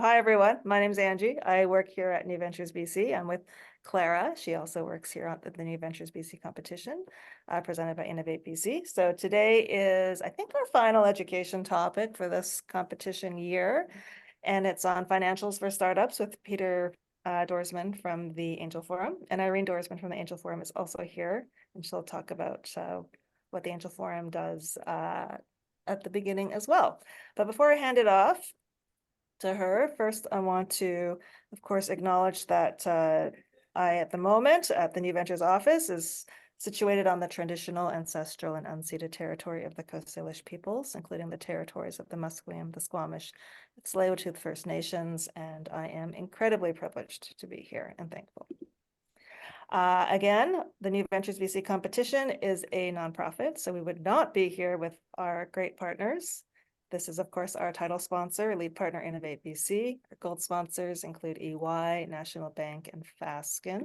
Hi, everyone. My name is Angie. I work here at New Ventures BC. I'm with Clara. She also works here at the New Ventures BC competition presented by Innovate BC. So today is, I think, our final education topic for this competition year. And it's on financials for startups with Pieter Dorsman from the Angel Forum. And Irene Dorsman from the Angel Forum is also here. And she'll talk about what the Angel Forum does at the beginning as well. But before I hand it off to her, first I want to, of course, acknowledge that I, at the moment, at the New Ventures office, is situated on the traditional, ancestral, and unceded territory of the Coast Salish peoples, including the territories of the Musqueam, the Squamish, the Tsleil-Waututh First Nations, and I am incredibly privileged to be here and thankful. Again, the New Ventures BC competition is a nonprofit, so we would not be here with our great partners. This is, of course, our title sponsor, lead partner Innovate BC. Our gold sponsors include EY, National Bank, and Fasken.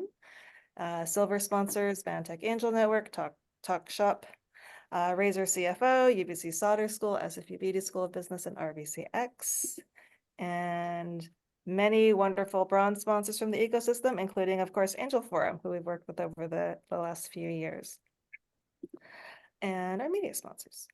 Silver sponsors, Bantech Angel Network, Talk Shop, Razor CFO, UBC Solder School, SFU Beauty School of Business, and RBCX. And many wonderful bronze sponsors from the ecosystem, including, of course, Angel Forum, who we've worked with over the last few years. And our media sponsors.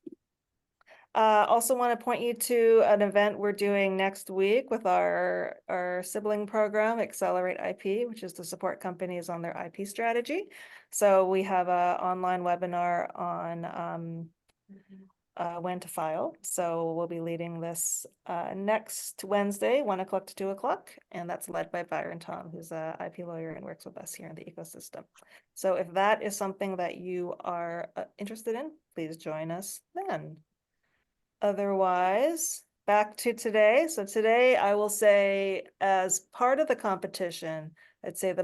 Also want to point you to an event we're doing next week with our sibling program, Accelerate IP, which is to support companies on their IP strategy. So we have an online webinar on when to file. So we'll be leading this next Wednesday, 1 o'clock to 2 o'clock. And that's led by Byron Tom, who's an IP lawyer and works with us here in the ecosystem. So if that is something that you are interested in, please join us then. Otherwise, back to today. So today I will say, as part of the competition, I'd say one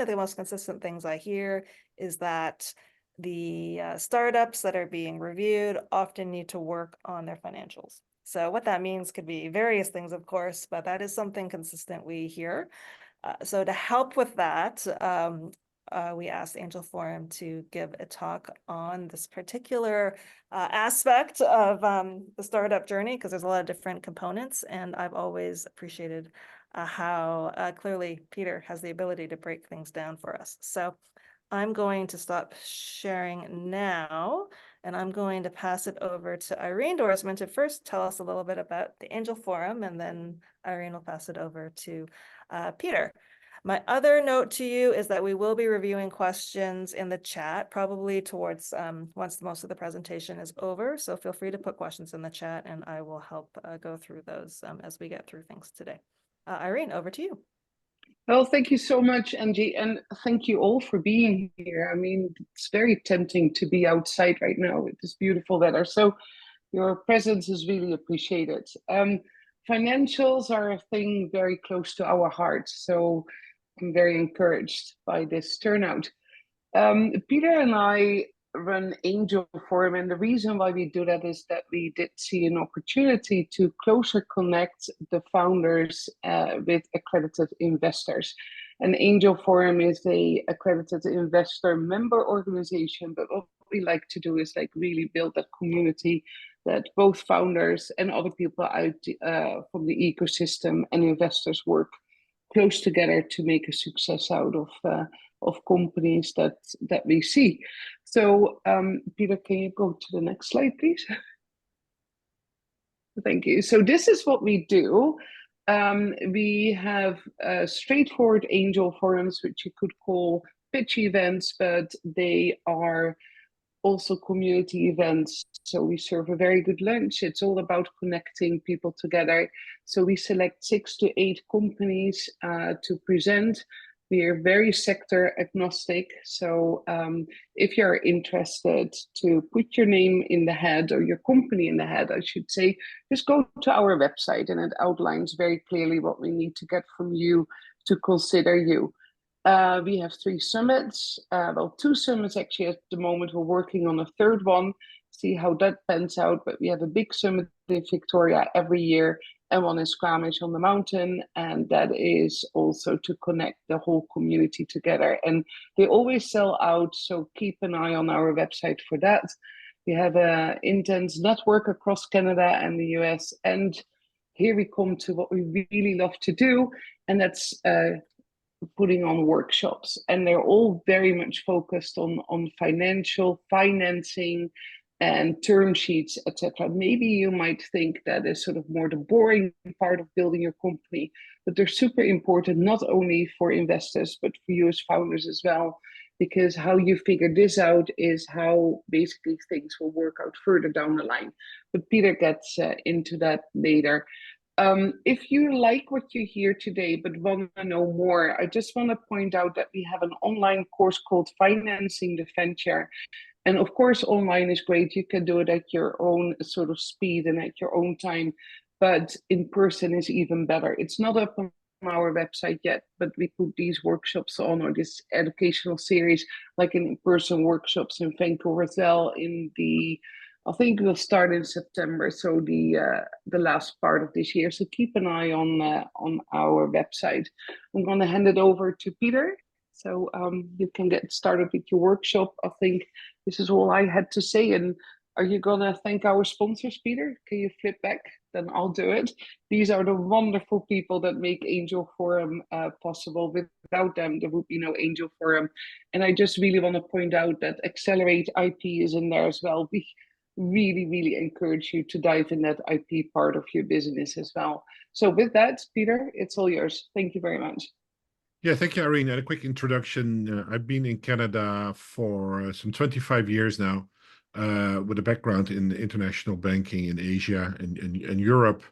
of the most consistent things I hear is that the startups that are being reviewed often need to work on their financials. So what that means could be various things, of course, but that is something consistent we hear. So to help with that, we asked Angel Forum to give a talk on this particular aspect of the startup journey, because there's a lot of different components, and I've always appreciated how clearly Peter has the ability to break things down for us. So I'm going to stop sharing now, and I'm going to pass it over to Irene Dorsman to first tell us a little bit about the Angel Forum, and then Irene will pass it over to Peter. My other note to you is that we will be reviewing questions in the chat, probably towards once most of the presentation is over. So feel free to put questions in the chat and I will help go through those as we get through things today. Irene, over to you. Well, thank you so much, Angie, and thank you all for being here. I mean, it's very tempting to be outside right now with this beautiful weather. So your presence is really appreciated. Financials are a thing very close to our hearts. So I'm very encouraged by this turnout. Peter and I run Angel Forum, and the reason why we do that is that we did see an opportunity to closer connect the founders with accredited investors. And Angel Forum is a accredited investor member organization, but what we like to do is really build that community that both founders and other people out from the ecosystem and investors work close together to make a success out of companies that we see. So Peter, can you go to the next slide, please? Thank you. So this is what we do. We have straightforward angel forums, which you could call pitch events, but they are also community events. So we serve a very good lunch. It's all about connecting people together. So we select 6 to 8 companies to present. We are very sector agnostic. So if you're interested to put your name in the head, or your company in the head, I should say, just go to our website and it outlines very clearly what we need to get from you to consider you. We have 3 summits, well, 2 summits actually at the moment. We're working on a 3rd one, see how that pans out. But we have a big summit in Victoria every year, and one in Squamish on the mountain. And that is also to connect the whole community together. And they always sell out, so keep an eye on our website for that. We have an intense network across Canada and the US, and here we come to what we really love to do, and that's putting on workshops. And they're all very much focused on financing and term sheets, etc. Maybe you might think that is sort of more the boring part of building your company, but they're super important not only for investors but for you as founders as well, because how you figure this out is how basically things will work out further down the line. But Peter gets into that later. If you like what you hear today but want to know more, I just want to point out that we have an online course called Financing the Venture. And of course, online is great. You can do it at your own sort of speed and at your own time, but in person is even better. It's not up on our website yet, but we put these workshops on, or this educational series, like in-person workshops in Vancouver as well, I think we'll start in September, so the last part of this year. So keep an eye on our website. I'm going to hand it over to Peter, so you can get started with your workshop. I think this is all I had to say. And are you going to thank our sponsors, Peter? Can you flip back? Then I'll do it. These are the wonderful people that make Angel Forum possible. Without them, there would be no Angel Forum. And I just really want to point out that Accelerate IP is in there as well. We really encourage you to dive in that IP part of your business as well. So with that, Peter, it's all yours. Thank you very much. Yeah, thank you, Irene. And a quick introduction. I've been in Canada for some 25 years now, with a background in international banking in Asia and Europe.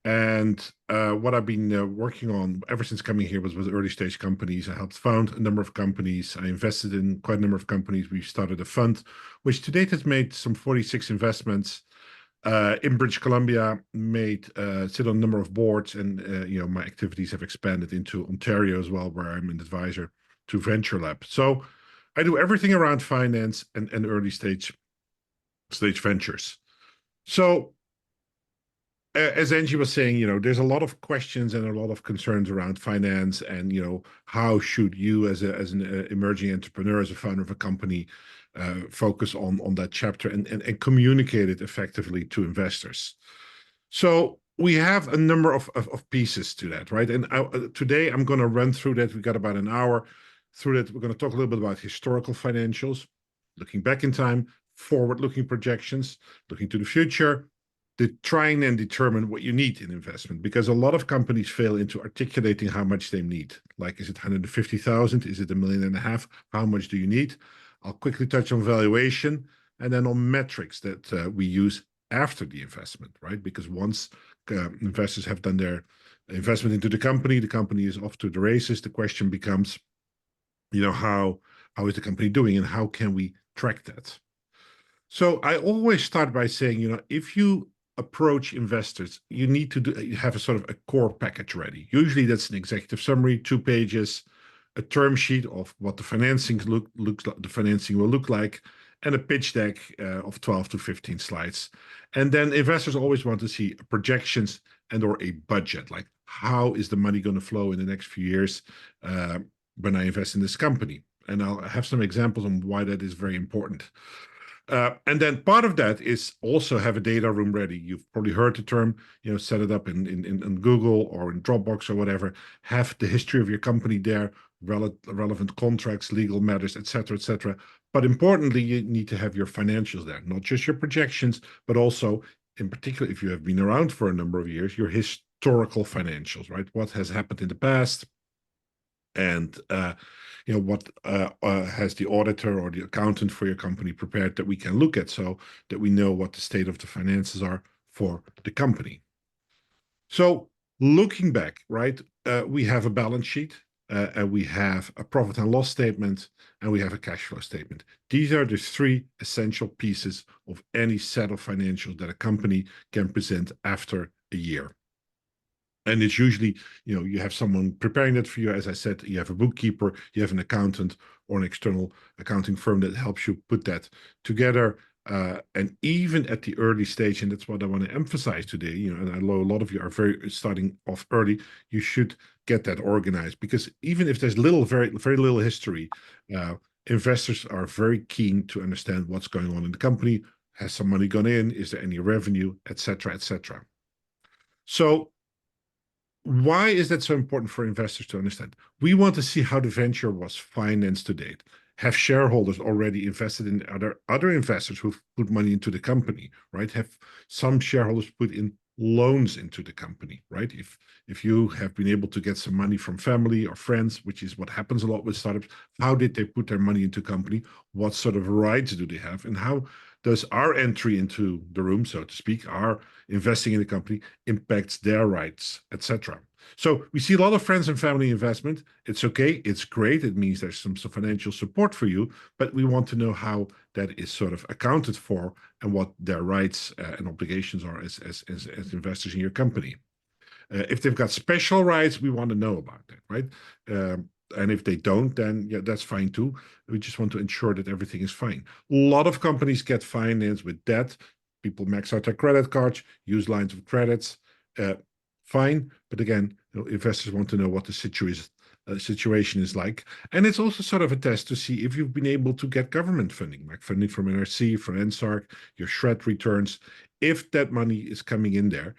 And what I've been working on ever since coming here was early stage companies. I helped found a number of companies. I invested in quite a number of companies. We've started a fund, which to date has made some 46 investments. In British Columbia, sit on a number of boards, and my activities have expanded into Ontario as well, where I'm an advisor to Venture Lab. So I do everything around finance and early stage ventures. So as Angie was saying, there's a lot of questions and a lot of concerns around finance, and how should you, as an emerging entrepreneur, as a founder of a company, focus on that chapter and communicate it effectively to investors. So we have a number of pieces to that, right? And today I'm going to run through that. We've got about an hour through that. We're going to talk a little bit about historical financials, looking back in time, forward-looking projections, looking to the future, trying and determine what you need in investment, because a lot of companies fail into articulating how much they need. Like, is it 150,000? Is it $1.5 million? How much do you need? I'll quickly touch on valuation and then on metrics that we use after the investment, right? Because once investors have done their investment into the company is off to the races. The question becomes, how is the company doing and how can we track that? So I always start by saying, if you approach investors, you need to have a sort of a core package ready. Usually that's an executive summary, 2 pages, a term sheet of what the financing looks like, the financing will look like, and a pitch deck of 12 to 15 slides. And then investors always want to see projections and or a budget, like how is the money going to flow in the next few years when I invest in this company. And I'll have some examples on why that is very important. And then part of that is also have a data room ready. You've probably heard the term, set it up in Google or in Dropbox or whatever. Have the history of your company there, relevant contracts, legal matters, etc., etc. But importantly, you need to have your financials there, not just your projections, but also, in particular, if you have been around for a number of years, your historical financials, right? What has happened in the past, and what has the auditor or the accountant for your company prepared that we can look at, so that we know what the state of the finances are for the company. So looking back, right, we have a balance sheet, and we have a profit and loss statement, and we have a cash flow statement. These are the 3 essential pieces of any set of financials that a company can present after a year. And it's usually, you have someone preparing that for you. As I said, you have a bookkeeper, you have an accountant or an external accounting firm that helps you put that together. And even at the early stage, and that's what I want to emphasize today, and I know a lot of you are starting off early, you should get that organized, because even if there's very little history, investors are very keen to understand what's going on in the company. Has some money gone in? Is there any revenue, etc., etc. So why is that so important for investors to understand? We want to see how the venture was financed to date. Have shareholders already invested in other investors who've put money into the company, right? Have some shareholders put in loans into the company, right? If you have been able to get some money from family or friends, which is what happens a lot with startups, how did they put their money into company? What sort of rights do they have? And how does our entry into the room, so to speak, our investing in the company impacts their rights, etc. So we see a lot of friends and family investment. It's okay. It's great. It means there's some financial support for you, but we want to know how that is sort of accounted for and what their rights and obligations are as investors in your company. If they've got special rights, we want to know about that, right? And if they don't, then yeah, that's fine too. We just want to ensure that everything is fine. A lot of companies get financed with debt. People max out their credit cards, use lines of credits. Fine, but again, investors want to know what the situation is like, and it's also sort of a test to see if you've been able to get government funding, like funding from NRC, from NSARC, your SHRED returns. If that money is coming in there,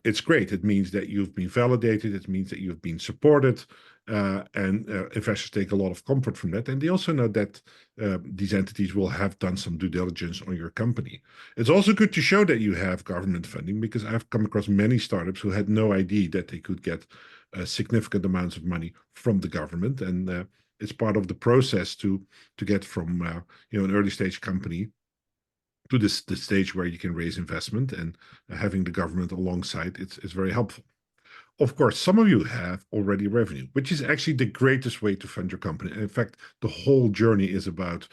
it's great. It means that you've been validated. It means that you've been supported, and investors take a lot of comfort from that. And they also know that these entities will have done some due diligence on your company. It's also good to show that you have government funding, because I've come across many startups who had no idea that they could get significant amounts of money from the government, and it's part of the process to get from an early stage company to the stage where you can raise investment, and having the government alongside it's very helpful. Of course, some of you have already revenue, which is actually the greatest way to fund your company. And in fact, the whole journey is about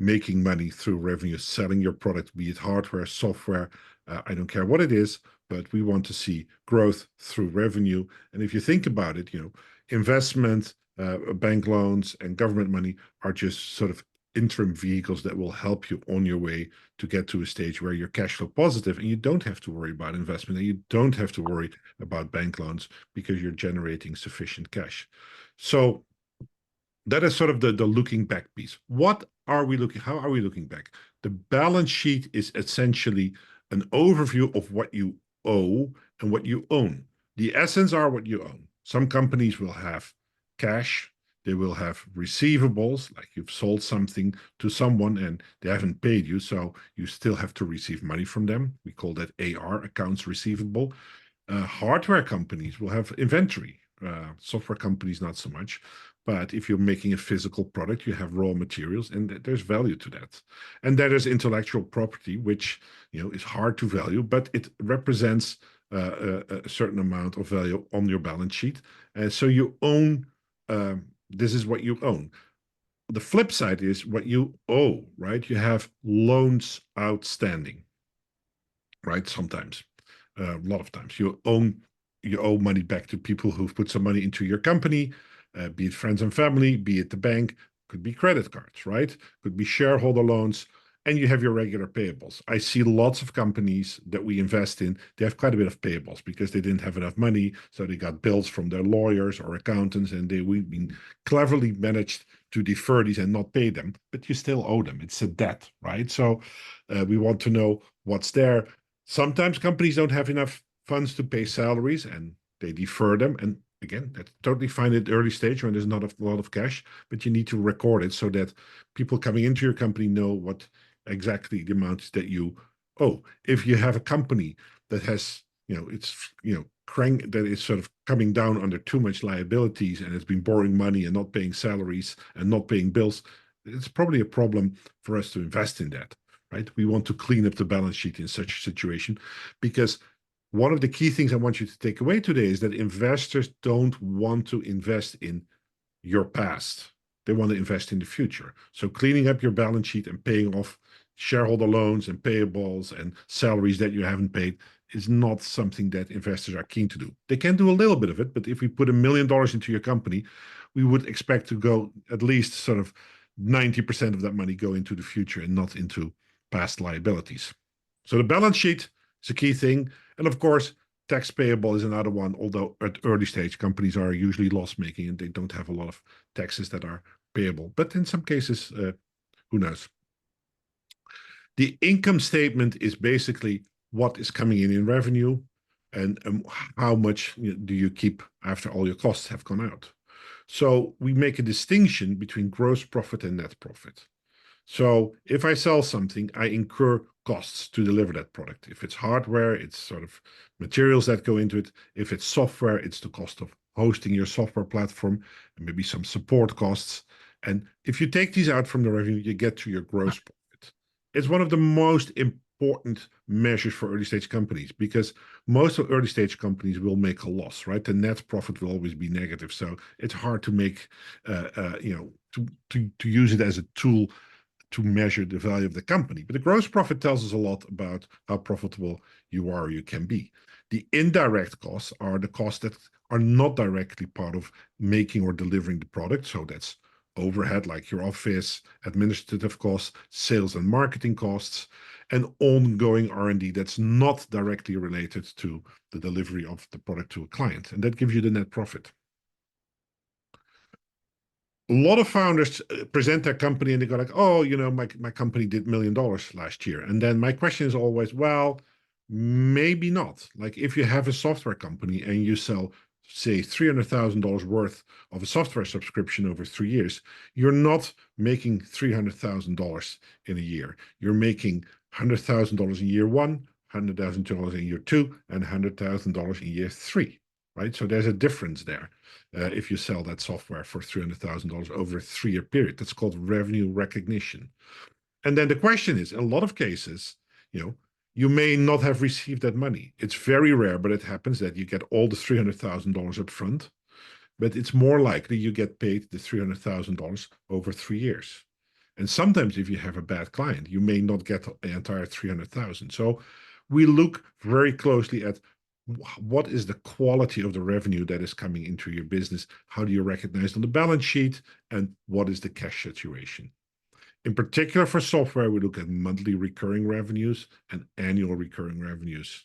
making money through revenue, selling your product, be it hardware, software. I don't care what it is, but we want to see growth through revenue. And if you think about it, investment, bank loans, and government money are just sort of interim vehicles that will help you on your way to get to a stage where you're cash flow positive, and you don't have to worry about investment, and you don't have to worry about bank loans, because you're generating sufficient cash. So that is sort of the looking back piece. How are we looking back? The balance sheet is essentially an overview of what you owe and what you own. The essence are what you own. Some companies will have cash. They will have receivables, like you've sold something to someone and they haven't paid you, so you still have to receive money from them. We call that AR, accounts receivable. Hardware companies will have inventory. Software companies, not so much. But if you're making a physical product, you have raw materials, and there's value to that. And there is intellectual property, which is hard to value, but it represents a certain amount of value on your balance sheet. So you own. This is what you own. The flip side is what you owe, right? You have loans outstanding, right? Sometimes, a lot of times, you owe money back to people who've put some money into your company, be it friends and family, be it the bank, could be credit cards, right? Could be shareholder loans, and you have your regular payables. I see lots of companies that we invest in, they have quite a bit of payables because they didn't have enough money, so they got bills from their lawyers or accountants, and we've been cleverly managed to defer these and not pay them, but you still owe them. It's a debt, right? So we want to know what's there. Sometimes companies don't have enough funds to pay salaries and they defer them. And again, that's totally fine at the early stage when there's not a lot of cash, but you need to record it so that people coming into your company know what exactly the amount that you owe. If you have a company that has, that is sort of coming down under too much liabilities and it's been borrowing money and not paying salaries and not paying bills, it's probably a problem for us to invest in that. Right? We want to clean up the balance sheet in such a situation, because one of the key things I want you to take away today is that investors don't want to invest in your past. They want to invest in the future. So cleaning up your balance sheet and paying off shareholder loans and payables and salaries that you haven't paid is not something that investors are keen to do. They can do a little bit of it, but if we put $1 million into your company, we would expect to go at least sort of 90% of that money go into the future and not into past liabilities. So the balance sheet is a key thing. And of course, tax payable is another one, although at early stage, companies are usually loss-making and they don't have a lot of taxes that are payable. But in some cases, who knows? The income statement is basically what is coming in revenue. and how much do you keep after all your costs have gone out. So we make a distinction between gross profit and net profit. So if I sell something, I incur costs to deliver that product. If it's hardware, it's sort of materials that go into it. If it's software, it's the cost of hosting your software platform and maybe some support costs. And if you take these out from the revenue, you get to your gross profit. It's one of the most important measures for early stage companies, because most of early stage companies will make a loss, right? The net profit will always be negative. So it's hard to make, to use it as a tool to measure the value of the company. But the gross profit tells us a lot about how profitable you are or you can be. The indirect costs are the costs that are not directly part of making or delivering the product. So that's overhead, like your office, administrative costs, sales and marketing costs, and ongoing R&D that's not directly related to the delivery of the product to a client. And that gives you the net profit. A lot of founders present their company and they go like, oh, my company did $1 million last year. And then my question is always, well, maybe not. Like if you have a software company and you sell, say, $300,000 worth of a software subscription over 3 years, you're not making $300,000 in a year. You're making $100,000 in year one, $100,000 in year two, and $100,000 in year three, right? So there's a difference there. If you sell that software for $300,000 over a 3-year period. That's called revenue recognition. And then the question is, in a lot of cases, you may not have received that money. It's very rare, but it happens that you get all the $300,000 up front, but it's more likely you get paid the $300,000 over 3 years. And sometimes if you have a bad client, you may not get the entire 300,000. So we look very closely at what is the quality of the revenue that is coming into your business? How do you recognize on the balance sheet? And what is the cash situation? In particular for software, we look at monthly recurring revenues and annual recurring revenues.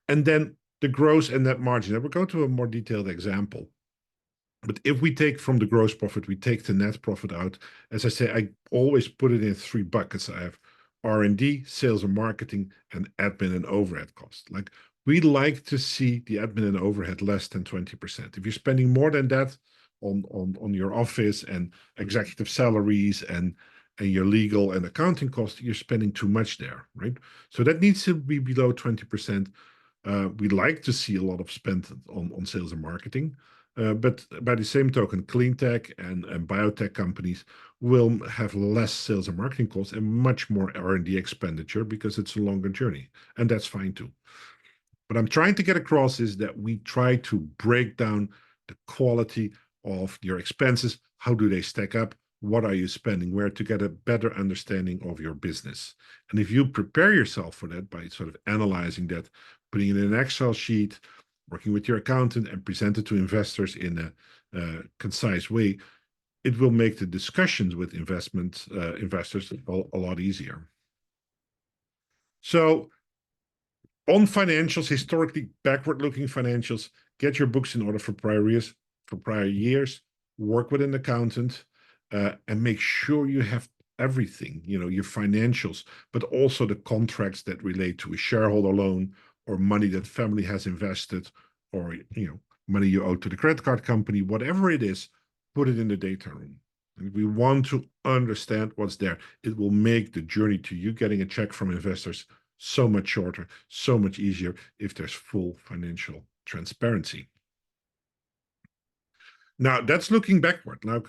And then the gross and net margin. And we'll go to a more detailed example. But if we take from the gross profit, we take the net profit out. As I say, I always put it in 3 buckets. I have R&D, sales and marketing, and admin and overhead costs. Like we like to see the admin and overhead less than 20%. If you're spending more than that on your office and executive salaries and your legal and accounting costs, you're spending too much there, right? So that needs to be below 20%. We like to see a lot of spend on sales and marketing. But by the same token, clean tech and biotech companies will have less sales and marketing costs and much more R&D expenditure because it's a longer journey. And that's fine too. What I'm trying to get across is that we try to break down the quality of your expenses. How do they stack up? What are you spending where, to get a better understanding of your business? And if you prepare yourself for that by sort of analyzing that, putting it in an Excel sheet, working with your accountant and present it to investors in a concise way, it will make the discussions with investors a lot easier. So on financials, historically backward-looking financials, get your books in order for prior years, work with an accountant, and make sure you have everything, your financials, but also the contracts that relate to a shareholder loan or money that family has invested, or money you owe to the credit card company, whatever it is, put it in the data room. And we want to understand what's there. It will make the journey to you getting a check from investors so much shorter, so much easier if there's full financial transparency. Now, that's looking backward. Now,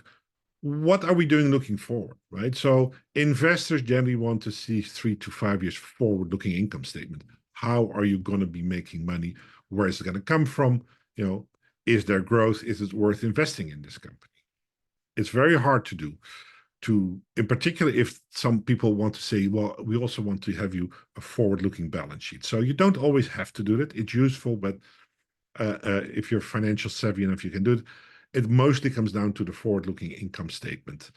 what are we doing looking forward, right? So investors generally want to see 3 to 5 years forward-looking income statement. How are you going to be making money? Where is it going to come from? Is there growth? Is it worth investing in this company? It's very hard to do. In particular, if some people want to say, well, we also want to have you a forward-looking balance sheet. So you don't always have to do that. It's useful, but if you're financial savvy enough, you can do it. It mostly comes down to the forward-looking income statement.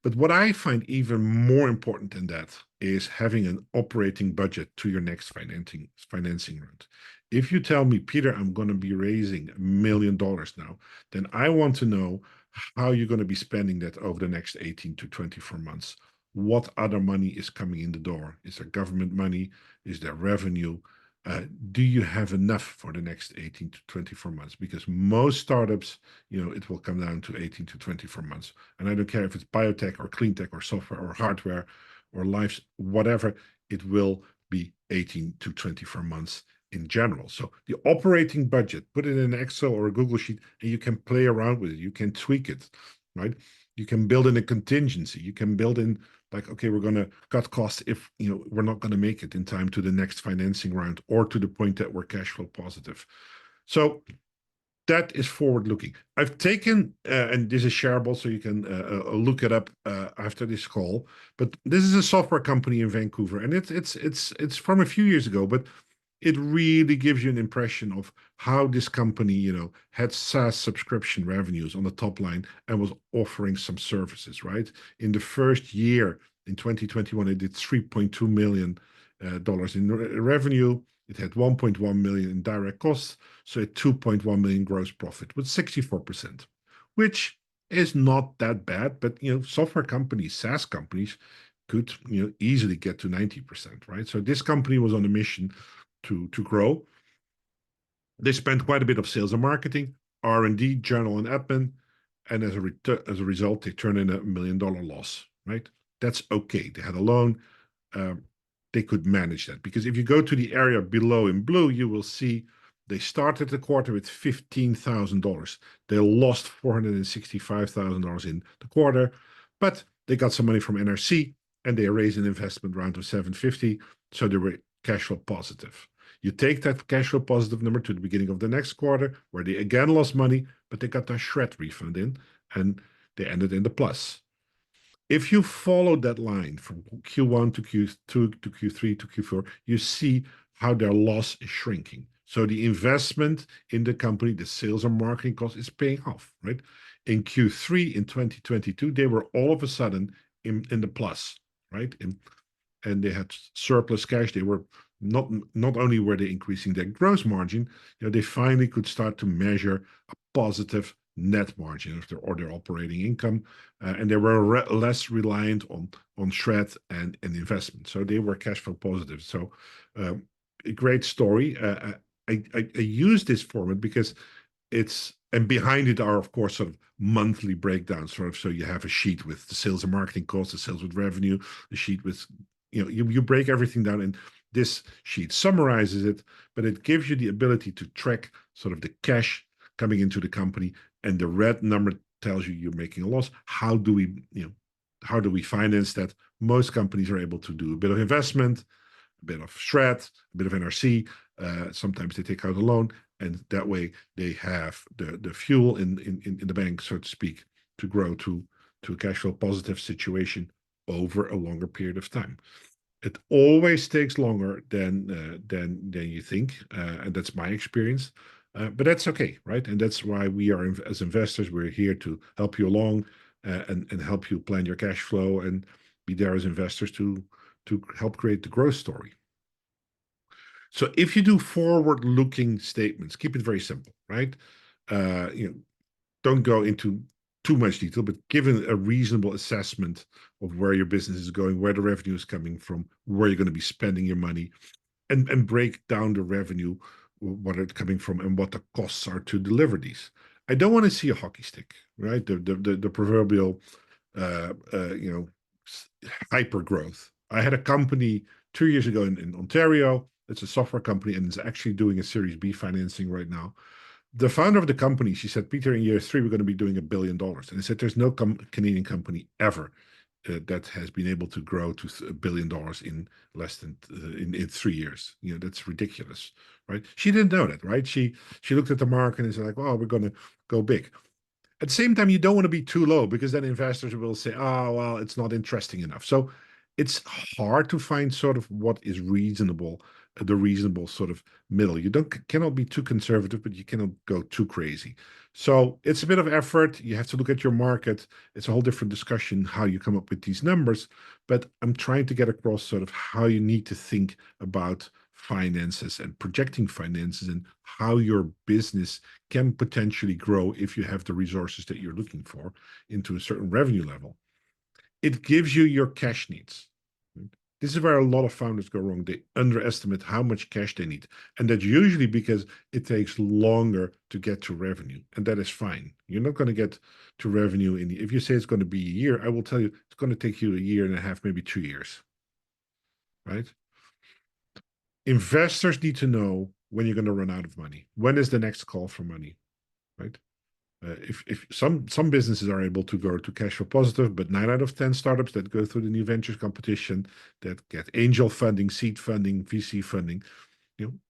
But what I find even more important than that is having an operating budget to your next financing round. If you tell me, Peter, I'm going to be raising $1 million now, then I want to know how you're going to be spending that over the next 18 to 24 months. What other money is coming in the door? Is there government money? Is there revenue? Do you have enough for the next 18 to 24 months? Because most startups, it will come down to 18 to 24 months. And I don't care if it's biotech or clean tech or software or hardware or life, whatever, it will be 18 to 24 months in general. So the operating budget, put it in Excel or a Google Sheet, and you can play around with it. You can tweak it, right? You can build in a contingency. You can build in like, okay, we're going to cut costs if we're not going to make it in time to the next financing round or to the point that we're cash flow positive. So that is forward looking. I've taken, and this is shareable, so you can look it up after this call. But this is a software company in Vancouver, and it's from a few years ago, but it really gives you an impression of how this company, had SaaS subscription revenues on the top line and was offering some services, right? In the first year, in 2021, it did $3.2 million in revenue. It had 1.1 million in direct costs, so a 2.1 million gross profit with 64%, which is not that bad. But software companies, SaaS companies, could easily get to 90%, right? So this company was on a mission to grow. They spent quite a bit of sales and marketing, R&D, general and admin, and as a result, they turned in $1 million loss, right? That's okay. They had a loan. They could manage that, because if you go to the area below in blue, you will see they started the quarter with $15,000. They lost $465,000 in the quarter, but they got some money from NRC and they raised an investment round of 750, so they were cash flow positive. You take that cash flow positive number to the beginning of the next quarter, where they again lost money, but they got their shred refund in, and they ended in the plus. If you follow that line from Q1 to Q2 to Q3 to Q4, you see how their loss is shrinking. So the investment in the company, the sales and marketing cost, is paying off, right? In Q3 in 2022, they were all of a sudden in the plus, right? And they had surplus cash. They were not only were they increasing their gross margin, they finally could start to measure a positive net margin of their operating income, and they were less reliant on shred and investment. So they were cash flow positive. So a great story. I use this format because and behind it are, of course, sort of monthly breakdowns, sort of. So you have a sheet with the sales and marketing costs, the sales with revenue, the sheet with, you break everything down, and this sheet summarizes it, but it gives you the ability to track sort of the cash coming into the company, and the red number tells you you're making a loss. How do we finance that? Most companies are able to do a bit of investment, a bit of shred, a bit of NRC. Sometimes they take out a loan, and that way they have the fuel in the bank, so to speak, to grow to a cash flow positive situation over a longer period of time. It always takes longer than you think, and that's my experience. But that's okay, right? And that's why we are, as investors, we're here to help you along, and help you plan your cash flow and be there as investors to help create the growth story. So if you do forward-looking statements, keep it very simple, right? Don't go into too much detail, but given a reasonable assessment of where your business is going, where the revenue is coming from, where you're going to be spending your money, and break down the revenue, what it's coming from, and what the costs are to deliver these. I don't want to see a hockey stick, right? The proverbial, hyper growth. I had a company 2 years ago in Ontario. It's a software company, and it's actually doing a Series B financing right now. The founder of the company, she said, Peter, in year 3, we're going to be doing $1 billion. And I said, there's no Canadian company ever that has been able to grow to $1 billion in less than in 3 years. That's ridiculous, right? She didn't know that, right? She looked at the market and said, like, oh, we're going to go big. At the same time, you don't want to be too low, because then investors will say, oh, well, it's not interesting enough. So it's hard to find sort of what is reasonable, the reasonable sort of middle. You cannot be too conservative, but you cannot go too crazy. So it's a bit of effort. You have to look at your market. It's a whole different discussion how you come up with these numbers. But I'm trying to get across sort of how you need to think about finances and projecting finances, and how your business can potentially grow if you have the resources that you're looking for into a certain revenue level. It gives you your cash needs. This is where a lot of founders go wrong. They underestimate how much cash they need. And that's usually because it takes longer to get to revenue. And that is fine. You're not going to get to revenue if you say it's going to be a year, I will tell you it's going to take you a year and a half, maybe 2 years. Right? Investors need to know when you're going to run out of money. When is the next call for money? Right? If some businesses are able to go to cash flow positive, but 9 out of 10 startups that go through the new ventures competition, that get angel funding, seed funding, VC funding,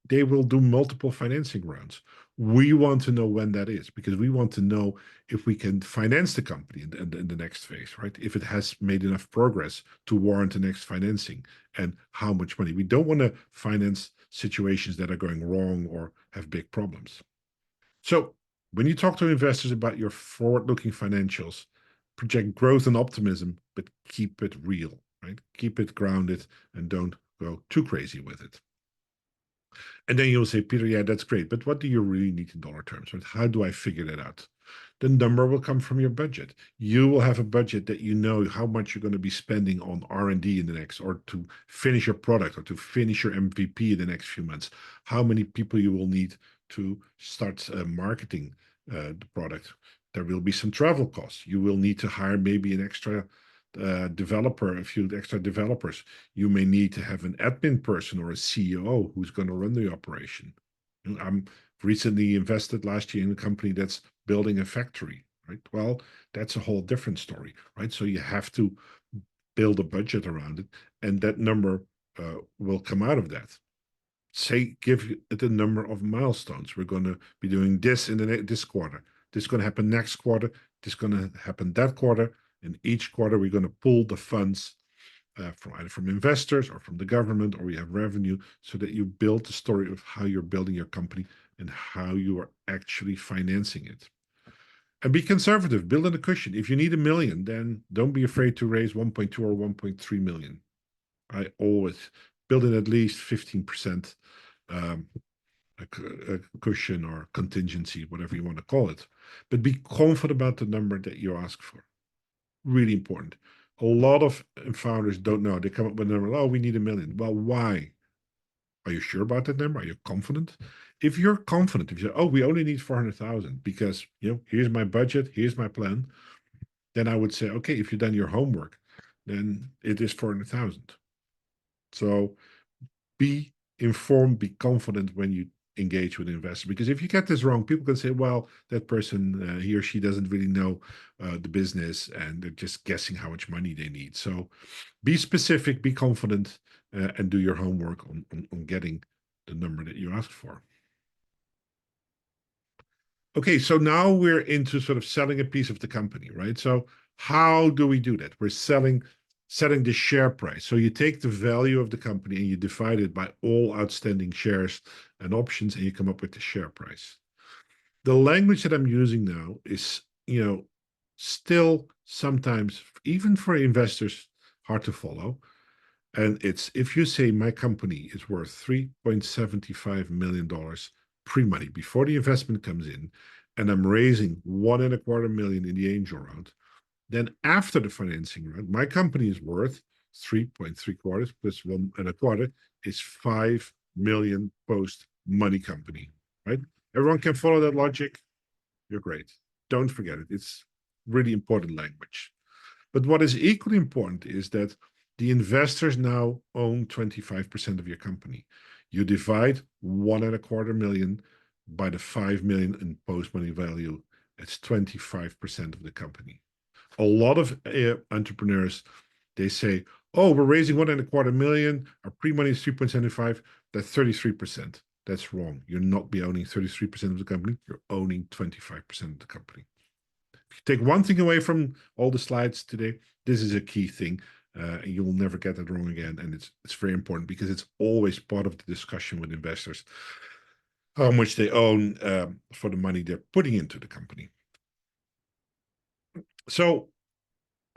they will do multiple financing rounds. We want to know when that is, because we want to know if we can finance the company in the next phase, right? If it has made enough progress to warrant the next financing, and how much money. We don't want to finance situations that are going wrong or have big problems. So when you talk to investors about your forward-looking financials, project growth and optimism, but keep it real, right? Keep it grounded and don't go too crazy with it. And then you'll say, Peter, yeah, that's great, but what do you really need in dollar terms? Right? How do I figure that out? The number will come from your budget. You will have a budget that you know how much you're going to be spending on R&D in the next, or to finish your product, or to finish your MVP in the next few months. How many people you will need to start marketing the product. There will be some travel costs. You will need to hire maybe an extra developer, a few extra developers. You may need to have an admin person or a CEO who's going to run the operation. I'm recently invested last year in a company that's building a factory, right? Well, that's a whole different story, right? So you have to build a budget around it, and that number will come out of that. Say, give it a number of milestones. We're going to be doing this in this quarter. This is going to happen next quarter. This is going to happen that quarter. And each quarter, we're going to pull the funds from either from investors or from the government, or we have revenue, so that you build the story of how you're building your company and how you are actually financing it. And be conservative, build in a cushion. If you need $1 million, then don't be afraid to raise 1.2 or 1.3 million. I always build in at least 15% a cushion or contingency, whatever you want to call it. But be confident about the number that you ask for. Really important. A lot of founders don't know. They come up with a number, oh, we need $1 million. Well, why? Are you sure about that number? Are you confident? If you're confident, if you say, oh, we only need 400,000 because, here's my budget, here's my plan, then I would say, okay, if you've done your homework, then it is 400,000. So be informed, be confident when you engage with an investor, because if you get this wrong, people can say, well, that person, he or she doesn't really know the business, and they're just guessing how much money they need. So be specific, be confident, and do your homework on getting the number that you asked for. Okay, so now we're into sort of selling a piece of the company, right? So how do we do that? We're setting the share price. So you take the value of the company and you divide it by all outstanding shares and options, and you come up with the share price. The language that I'm using now is, still sometimes, even for investors, hard to follow. And it's, if you say my company is worth $3.75 million pre-money, before the investment comes in, and I'm raising $1.25 million in the angel round, then after the financing round, my company is worth 3.75 plus 1.25 is 5 million post-money company, right? Everyone can follow that logic. You're great. Don't forget it. It's really important language. But what is equally important is that the investors now own 25% of your company. You divide 1.25 million by the 5 million in post-money value. It's 25% of the company. A lot of entrepreneurs, they say, oh, we're raising 1.25 million. Our pre-money is 3.75. That's 33%. That's wrong. You're not be owning 33% of the company. You're owning 25% of the company. If you take one thing away from all the slides today, this is a key thing. You will never get it wrong again. And it's very important, because it's always part of the discussion with investors, how much they own for the money they're putting into the company. So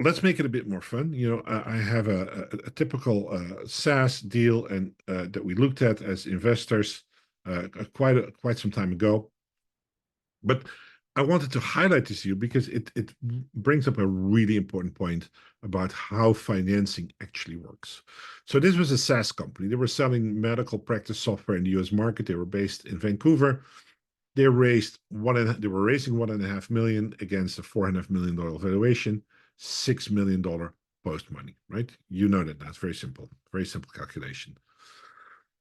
let's make it a bit more fun. I have a typical SaaS deal, and that we looked at as investors quite some time ago. But I wanted to highlight this to you because it brings up a really important point about how financing actually works. So this was a SaaS company. They were selling medical practice software in the US market. They were based in Vancouver. They raised they were raising 1.5 million against a $4.5 million valuation, $6 million post money, right? You know that. That's very simple calculation.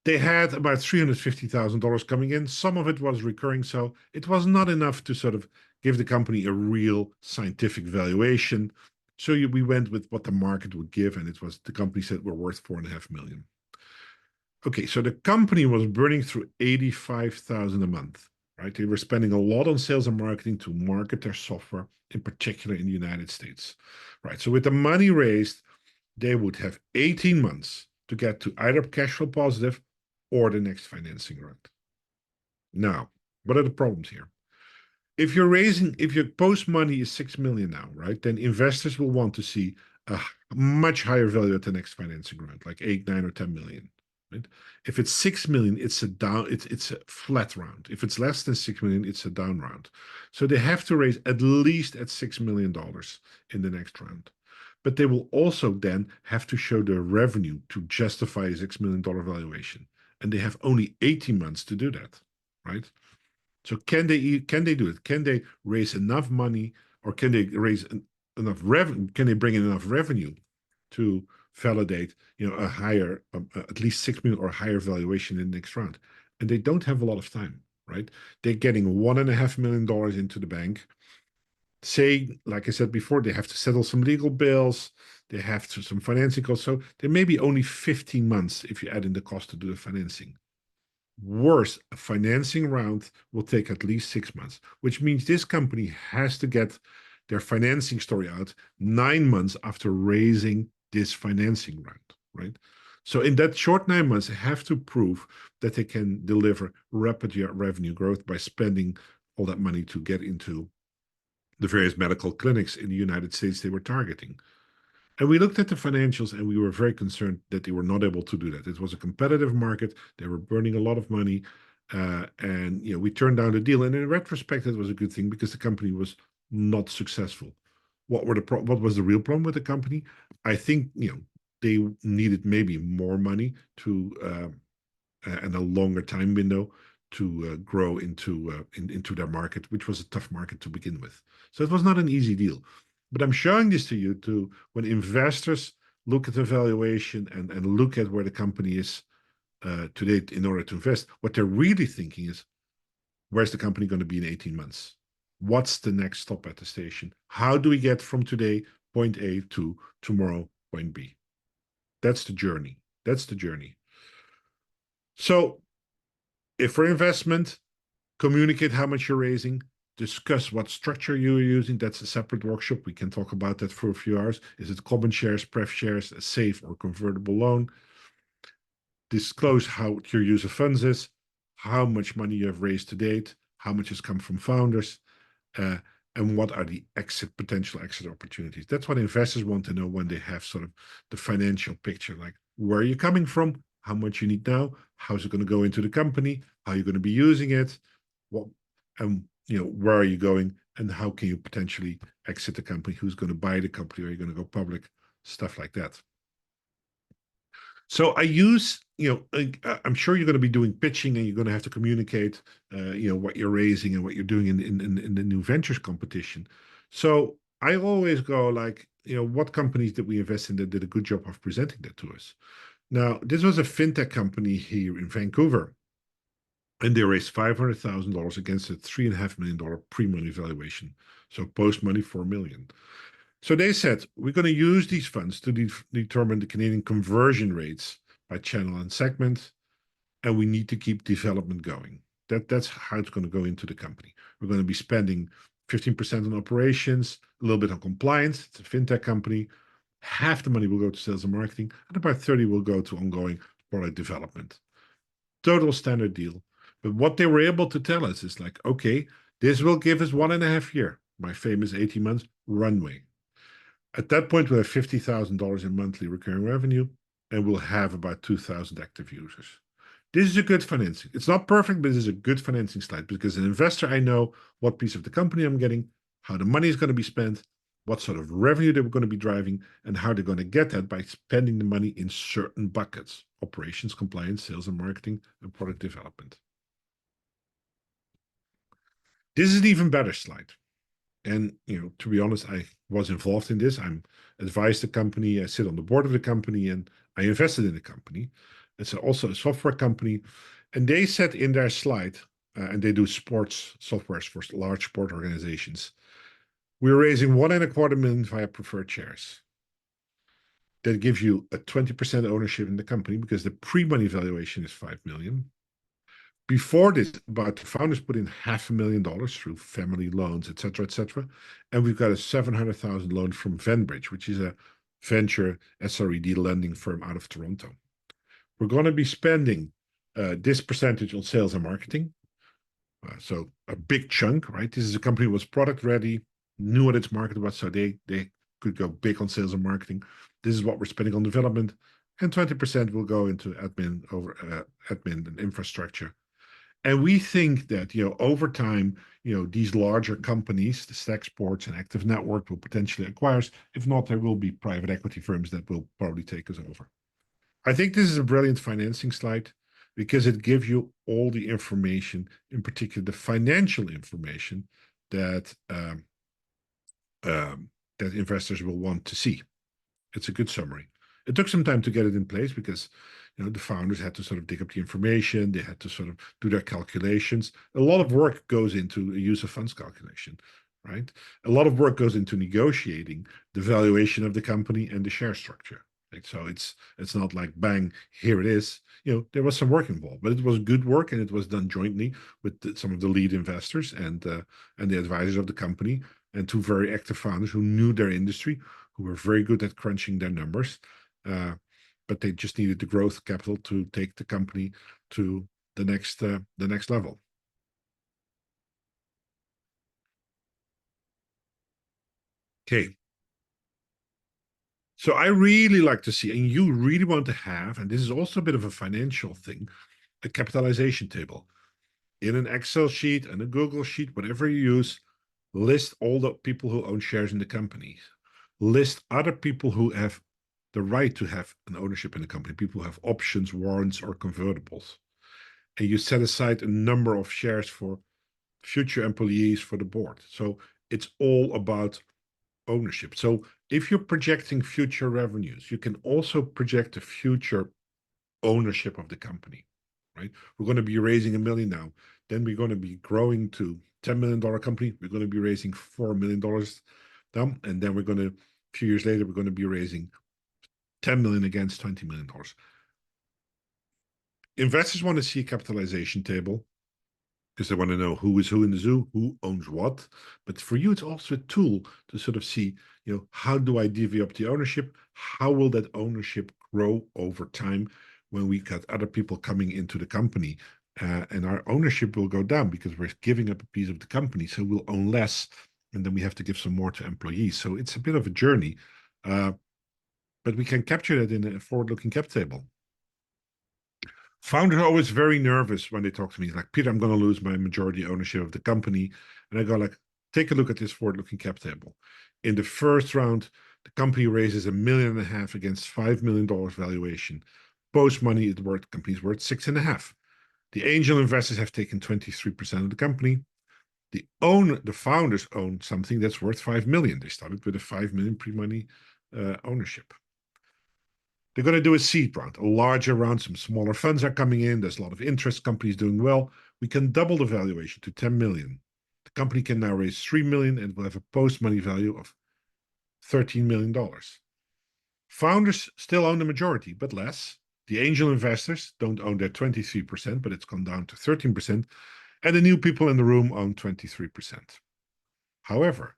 They had about $350,000 coming in. Some of it was recurring, so it was not enough to sort of give the company a real scientific valuation. So we went with what the market would give, and it was the company said we're worth $4.5 million. Okay, so the company was burning through 85,000 a month, right? They were spending a lot on sales and marketing to market their software, in particular in the United States, right? So with the money raised, they would have 18 months to get to either cash flow positive or the next financing round. Now, what are the problems here? If your post money is 6 million now, right? Then investors will want to see a much higher value at the next financing round, like 8, 9, or 10 million. Right? If it's 6 million, it's a flat round. If it's less than 6 million, it's a down round. So they have to raise at least at $6 million in the next round. But they will also then have to show the revenue to justify a $6 million valuation. And they have only 18 months to do that, right? So can they do it? Can they raise enough money, or can they raise enough revenue? Can they bring in enough revenue to validate, a higher, at least 6 million or higher valuation in the next round? And they don't have a lot of time, right? They're getting $1.5 million into the bank. Say, like I said before, they have to settle some legal bills. They have some financing costs. So there may be only 15 months if you add in the cost to do the financing. Worse, a financing round will take at least 6 months, which means this company has to get their financing story out 9 months after raising this financing round, right? So in that short 9 months, they have to prove that they can deliver rapid revenue growth by spending all that money to get into the various medical clinics in the United States they were targeting. And we looked at the financials and we were very concerned that they were not able to do that. It was a competitive market. They were burning a lot of money. And we turned down the deal. And in retrospect, it was a good thing because the company was not successful. What was the real problem with the company? I think, they needed maybe more money to and a longer time window to grow into their market, which was a tough market to begin with. So it was not an easy deal. But I'm showing this to you to when investors look at the valuation and look at where the company is today in order to invest, what they're really thinking is, where's the company going to be in 18 months? What's the next stop at the station? How do we get from today, point A, to tomorrow, point B? That's the journey. That's the journey. So if for investment, communicate how much you're raising, discuss what structure you're using. That's a separate workshop. We can talk about that for a few hours. Is it common shares, pref shares, a safe or convertible loan? Disclose how your use of funds is, how much money you have raised to date, how much has come from founders, and what are the potential exit opportunities. That's what investors want to know when they have sort of the financial picture, like where are you coming from, how much you need now, how's it going to go into the company, how are you going to be using it, where are you going, and how can you potentially exit the company, who's going to buy the company, are you going to go public, stuff like that. So I use, I'm sure you're going to be doing pitching and you're going to have to communicate, what you're raising and what you're doing in the new ventures competition. So I always go like, what companies did we invest in that did a good job of presenting that to us? Now, this was a fintech company here in Vancouver, and they raised $500,000 against a $3.5 million pre-money valuation. So post-money, $4 million. So they said, we're going to use these funds to determine the Canadian conversion rates by channel and segment, and we need to keep development going. That's how it's going to go into the company. We're going to be spending 15% on operations, a little bit on compliance. It's a fintech company. Half the money will go to sales and marketing, and about 30 will go to ongoing product development. Total standard deal. But what they were able to tell us is like, okay, this will give us 1.5 years, my famous 18 months runway. At that point, we'll have $50,000 in monthly recurring revenue, and we'll have about 2,000 active users. This is a good financing. It's not perfect, but this is a good financing slide because an investor, I know what piece of the company I'm getting, how the money is going to be spent, what sort of revenue they're going to be driving, and how they're going to get that by spending the money in certain buckets: operations, compliance, sales and marketing, and product development. This is an even better slide. And, to be honest, I was involved in this. I'm advised the company, I sit on the board of the company, and I invested in the company. It's also a software company. And they said in their slide, and they do sports softwares for large sport organizations, we're raising 1.25 million via preferred shares. That gives you a 20% ownership in the company because the pre-money valuation is 5 million. Before this, about the founders put in $500,000 through family loans, et cetera, and we've got a 700,000 loan from Venbridge, which is a venture SRED lending firm out of Toronto. We're going to be spending this percentage on sales and marketing, so a big chunk, right? This is a company that was product ready, knew what its market was, so they could go big on sales and marketing. This is what we're spending on development, and 20% will go into admin and infrastructure. And we think that, over time, these larger companies, the Stack Sports and Active Network, will potentially acquire us. If not, there will be private equity firms that will probably take us over. I think this is a brilliant financing slide because it gives you all the information, in particular the financial information that that investors will want to see. It's a good summary. It took some time to get it in place because the founders had to sort of dig up the information. They had to sort of do their calculations. A lot of work goes into a use of funds calculation, right? A lot of work goes into negotiating the valuation of the company and the share structure. Right? So it's not like bang, here it is. There was some work involved, but it was good work and it was done jointly with some of the lead investors and the advisors of the company and two very active founders who knew their industry, who were very good at crunching their numbers. But they just needed the growth capital to take the company to the next level. Okay. So I really like to see, and you really want to have, and this is also a bit of a financial thing, a capitalization table. In an Excel sheet and a Google sheet, whatever you use, list all the people who own shares in the company. List other people who have the right to have an ownership in the company, people who have options, warrants, or convertibles. And you set aside a number of shares for future employees for the board. So it's all about ownership. So if you're projecting future revenues, you can also project the future ownership of the company, right? We're going to be raising $1 million now. Then we're going to be growing to $10 million company. We're going to be raising $4 million down. And then a few years later, we're going to be raising 10 million against $20 million. Investors want to see a capitalization table because they want to know who is who in the zoo, who owns what. But for you, it's also a tool to sort of see, how do I divvy up the ownership? How will that ownership grow over time when we got other people coming into the company? And our ownership will go down because we're giving up a piece of the company. So we'll own less, and then we have to give some more to employees. So it's a bit of a journey. But we can capture that in a forward-looking cap table. Founders are always very nervous when they talk to me. Like, Peter, I'm going to lose my majority ownership of the company. And I go like, take a look at this forward-looking cap table. In the first round, the company raises $1.5 million against $5 million valuation. Post money, the company's worth 6.5. The angel investors have taken 23% of the company. The founders own something that's worth 5 million. They started with a 5 million pre-money ownership. They're going to do a seed round, a larger round. Some smaller funds are coming in. There's a lot of interest. Companies doing well. We can double the valuation to 10 million. The company can now raise 3 million and will have a post-money value of $13 million. Founders still own the majority, but less. The angel investors don't own their 23%, but it's gone down to 13%. And the new people in the room own 23%. However,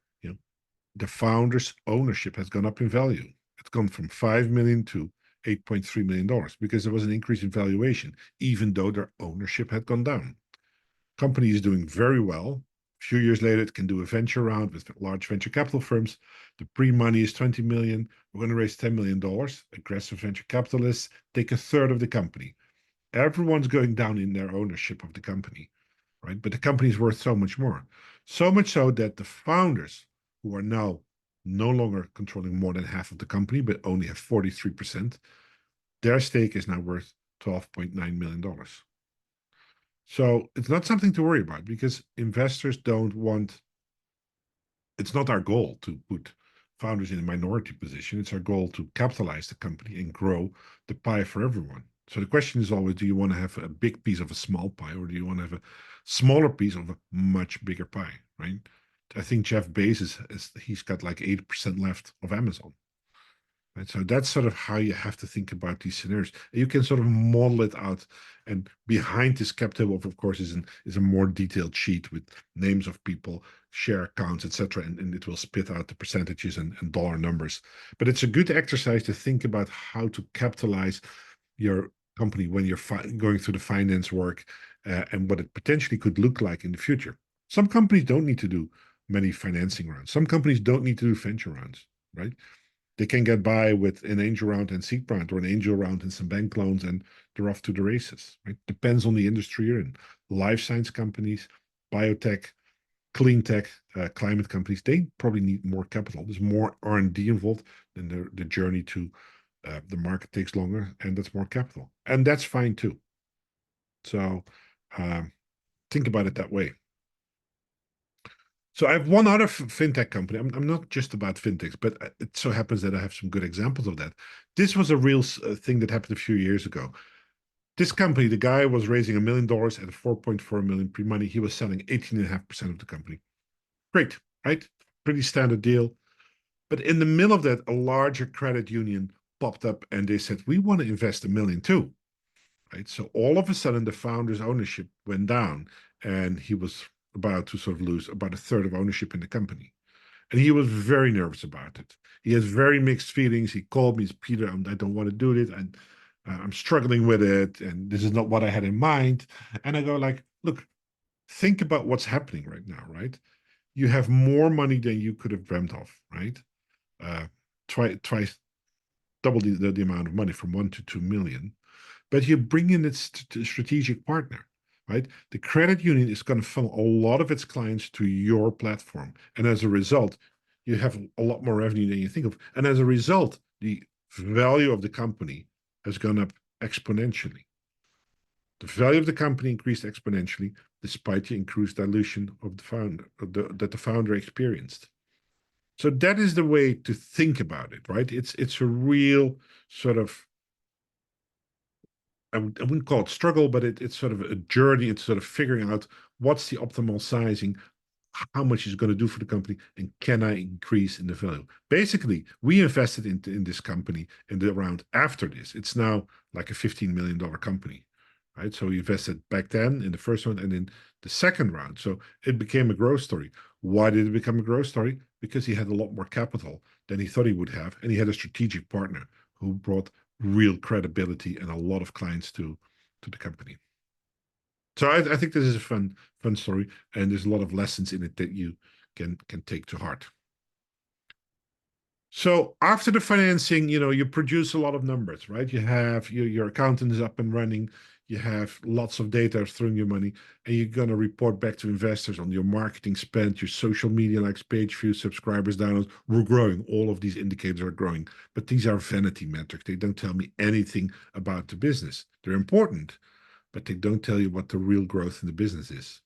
the founders' ownership has gone up in value. It's gone from 5 million to $8.3 million because there was an increase in valuation, even though their ownership had gone down. Company is doing very well. A few years later, it can do a venture round with large venture capital firms. The pre-money is 20 million. We're going to raise $10 million. Aggressive venture capitalists take a third of the company. Everyone's going down in their ownership of the company, right? But the company is worth so much more. So much so that the founders, who are now no longer controlling more than half of the company, but only have 43%, their stake is now worth $12.9 million. So it's not something to worry about because investors don't want, it's not our goal to put founders in a minority position. It's our goal to capitalize the company and grow the pie for everyone. So the question is always, do you want to have a big piece of a small pie, or do you want to have a smaller piece of a much bigger pie, right? I think Jeff Bezos he's got like 80% left of Amazon. Right? So that's sort of how you have to think about these scenarios. You can sort of model it out, and behind this cap table, of course, is a more detailed sheet with names of people, share accounts, etc., and it will spit out the percentages and dollar numbers. But it's a good exercise to think about how to capitalize your company when you're going through the finance work, and what it potentially could look like in the future. Some companies don't need to do many financing rounds. Some companies don't need to do venture rounds, right? They can get by with an angel round and seed round, or an angel round and some bank loans, and they're off to the races, right? Depends on the industry you're in. Life science companies, biotech, clean tech, climate companies, they probably need more capital. There's more R&D involved, and the journey to the market takes longer, and that's more capital. And that's fine too. So think about it that way. So I have one other fintech company. I'm not just about fintechs, but it so happens that I have some good examples of that. This was a real thing that happened a few years ago. This company, the guy was raising $1 million at 4.4 million pre-money. He was selling 18.5% of the company. Great, right? Pretty standard deal. But in the middle of that, a larger credit union popped up and they said, we want to invest $1 million too. Right. So all of a sudden, the founder's ownership went down, and he was about to sort of lose about a third of ownership in the company. And he was very nervous about it. He has very mixed feelings. He called me, Peter, I don't want to do it. And I'm struggling with it. And this is not what I had in mind. And I go like, look, think about what's happening right now, right? You have more money than you could have dreamt of, right? Twice, double the amount of money, from 1 to 2 million. But you bring in its strategic partner, right? The credit union is going to funnel a lot of its clients to your platform. And as a result, you have a lot more revenue than you think of. And as a result, the value of the company has gone up exponentially. The value of the company increased exponentially despite the increased dilution of the founder, that the founder experienced. So that is the way to think about it, right? It's a real sort of, I wouldn't call it struggle, but it's sort of a journey. It's sort of figuring out what's the optimal sizing, how much is going to do for the company, and can I increase in the value? Basically, we invested in this company in the round after this. It's now like a $15 million company, right? So we invested back then in the first one and in the second round. So it became a growth story. Why did it become a growth story? Because he had a lot more capital than he thought he would have, and he had a strategic partner who brought real credibility and a lot of clients to the company. So I think this is a fun story, and there's a lot of lessons in it that you can take to heart. So after the financing, you produce a lot of numbers, right? You have your accountant is up and running. You have lots of data throwing your money, and you're going to report back to investors on your marketing spend, your social media likes, page views, subscribers, downloads. We're growing. All of these indicators are growing, but these are vanity metrics. They don't tell me anything about the business. They're important, but they don't tell you what the real growth in the business is.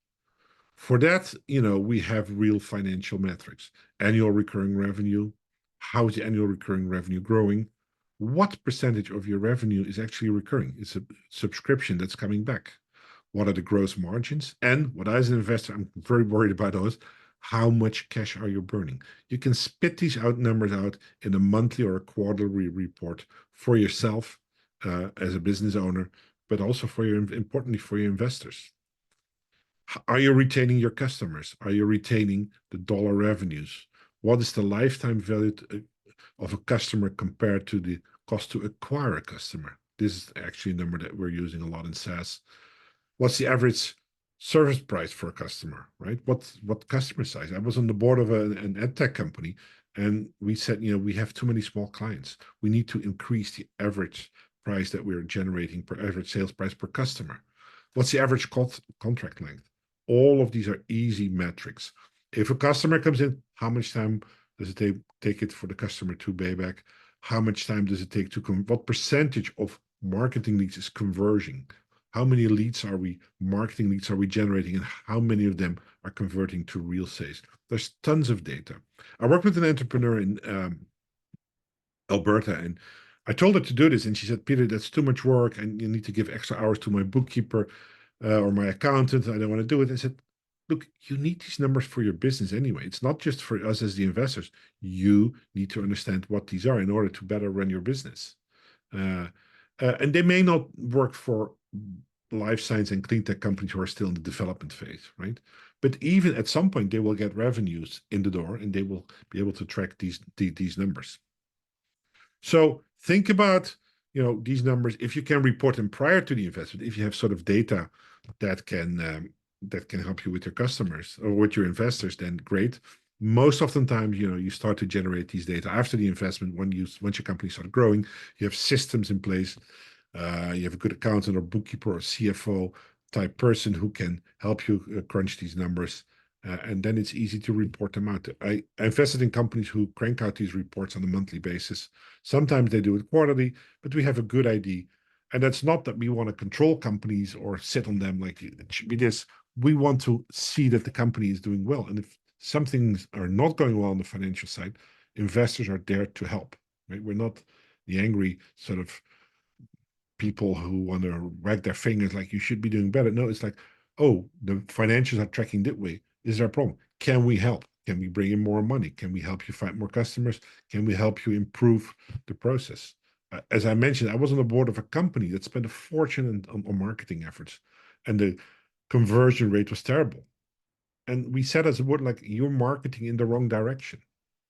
For that, we have real financial metrics. Annual recurring revenue. How is the annual recurring revenue growing? What percentage of your revenue is actually recurring? It's a subscription that's coming back. What are the gross margins? And what, as an investor, I'm very worried about those. How much cash are you burning? You can spit these numbers out in a monthly or a quarterly report for yourself as a business owner, but also importantly for your investors. Are you retaining your customers? Are you retaining the dollar revenues? What is the lifetime value of a customer compared to the cost to acquire a customer? This is actually a number that we're using a lot in SaaS. What's the average service price for a customer, right? What customer size? I was on the board of an ed tech company, and we said, we have too many small clients. We need to increase the average price that we're generating per average sales price per customer? What's the average contract length? All of these are easy metrics. If a customer comes in, how much time does it take it for the customer to pay back? How much time does it take to what percentage of marketing leads is conversion? How many marketing leads are we generating, and how many of them are converting to real sales? There's tons of data. I worked with an entrepreneur in Alberta, and I told her to do this, and she said, Peter, that's too much work, and you need to give extra hours to my bookkeeper or my accountant. I don't want to do it. I said, look, you need these numbers for your business anyway. It's not just for us as the investors. You need to understand what these are in order to better run your business. And they may not work for life science and clean tech companies who are still in the development phase, right? But even at some point, they will get revenues in the door, and they will be able to track these numbers. So think about, these numbers. If you can report them prior to the investment, if you have sort of data that can help you with your customers or with your investors, then great. Most often times, you start to generate these data after the investment. Once your company starts growing, you have systems in place. You have a good accountant or bookkeeper or CFO type person who can help you crunch these numbers. And then it's easy to report them out. I invested in companies who crank out these reports on a monthly basis. Sometimes they do it quarterly, but we have a good idea. And that's not that we want to control companies or sit on them like it should be this. We want to see that the company is doing well. And if some things are not going well on the financial side, investors are there to help. Right? We're not the angry sort of people who want to wag their fingers like you should be doing better. No, it's like, oh, the financials are tracking that way. Is there a problem? Can we help? Can we bring in more money? Can we help you find more customers? Can we help you improve the process? As I mentioned, I was on the board of a company that spent a fortune on marketing efforts, and the conversion rate was terrible. And we said as a board, like, you're marketing in the wrong direction.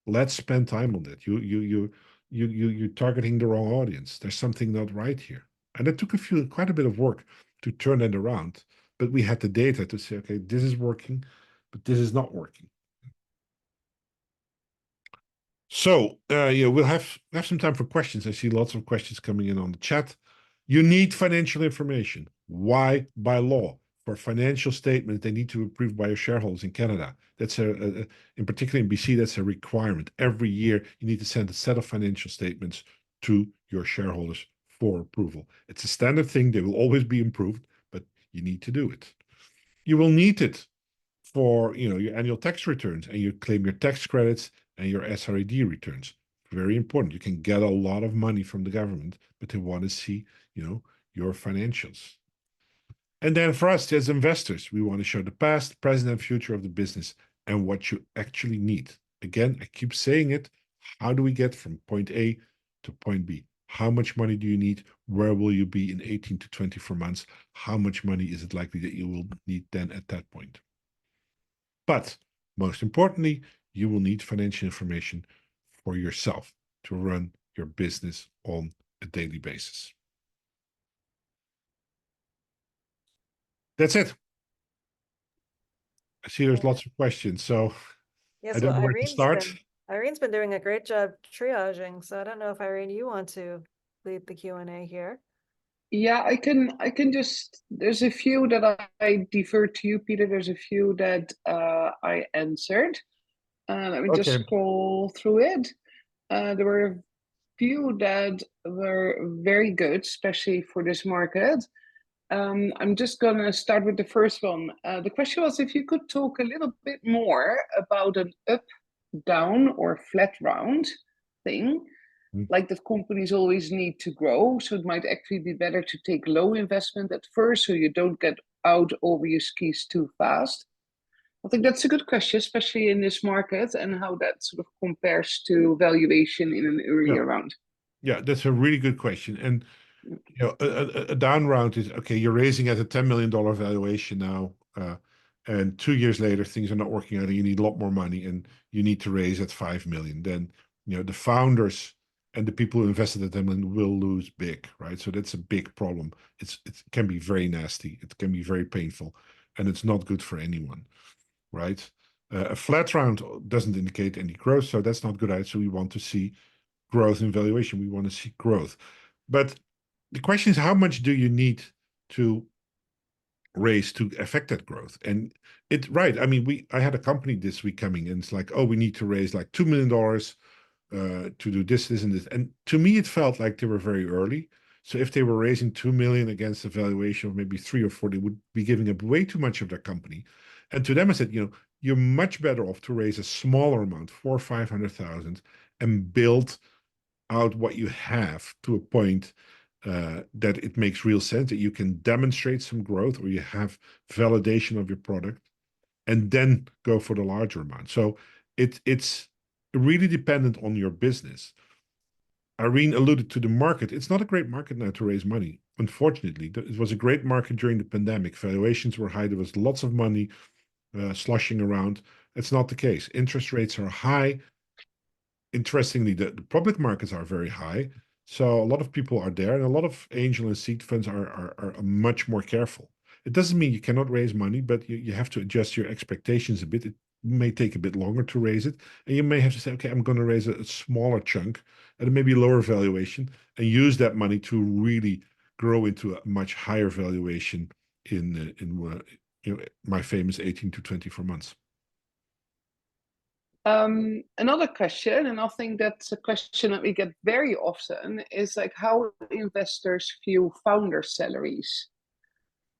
Let's spend time on that. You're targeting the wrong audience. There's something not right here. And it took quite a bit of work to turn that around. But we had the data to say, okay, this is working, but this is not working. So we'll have some time for questions. I see lots of questions coming in on the chat. You need financial information. Why? By law. For financial statements, they need to be approved by your shareholders in Canada. That's in particular in BC, that's a requirement. Every year, you need to send a set of financial statements to your shareholders for approval. It's a standard thing. They will always be improved, but you need to do it. You will need it for your annual tax returns, and you claim your tax credits and your SRED returns. Very important. You can get a lot of money from the government, but they want to see your financials. And then for us as investors, we want to show the past, present, and future of the business and what you actually need. Again, I keep saying it. How do we get from point A to point B? How much money do you need? Where will you be in 18 to 24 months? How much money is it likely that you will need then at that point? But most importantly, you will need financial information for yourself to run your business on a daily basis. That's it. I see there's lots of questions, so Yes, I don't know where to start. Irene's been doing a great job triaging, so I don't know if Irene, you want to lead the Q&A here. Yeah, I can just, there's a few that I defer to you, Peter. There's a few that I answered. Let me just scroll through it. There were a few that were very good, especially for this market. I'm just gonna start with the first one. The question was if you could talk a little bit more about an up, down, or flat round thing. Like that companies always need to grow, so it might actually be better to take low investment at first so you don't get out over your skis too fast. I think that's a good question, especially in this market, and how that sort of compares to valuation in an earlier round. Yeah, that's a really good question. And a down round is, okay, you're raising at a $10 million valuation now, and 2 years later, things are not working out, and you need a lot more money, and you need to raise at 5 million. Then, the founders and the people who invested at them will lose big, right? So that's a big problem. It can be very nasty. It can be very painful, and it's not good for anyone, right? A flat round doesn't indicate any growth, so that's not good either. So we want to see growth in valuation. We want to see growth. But the question is, how much do you need to raise to affect that growth? And right. I mean, I had a company this week coming, and it's like, oh, we need to raise like $2 million to do this, this, and this. And to me, it felt like they were very early. So if they were raising 2 million against a valuation of maybe 3 or 4, they would be giving up way too much of their company. And to them, I said, you're much better off to raise a smaller amount, 400,000 or 500,000, and build out what you have to a point that it makes real sense, that you can demonstrate some growth or you have validation of your product, and then go for the larger amount. So it's really dependent on your business. Irene alluded to the market. It's not a great market now to raise money. Unfortunately, it was a great market during the pandemic. Valuations were high. There was lots of money sloshing around. It's not the case. Interest rates are high. Interestingly, the public markets are very high. So a lot of people are there, and a lot of angel and seed funds are much more careful. It doesn't mean you cannot raise money, but you have to adjust your expectations a bit. It may take a bit longer to raise it. And you may have to say, okay, I'm going to raise a smaller chunk at a maybe lower valuation and use that money to really grow into a much higher valuation in my famous 18 to 24 months. Another question, and I think that's a question that we get very often, is like how investors view founder salaries.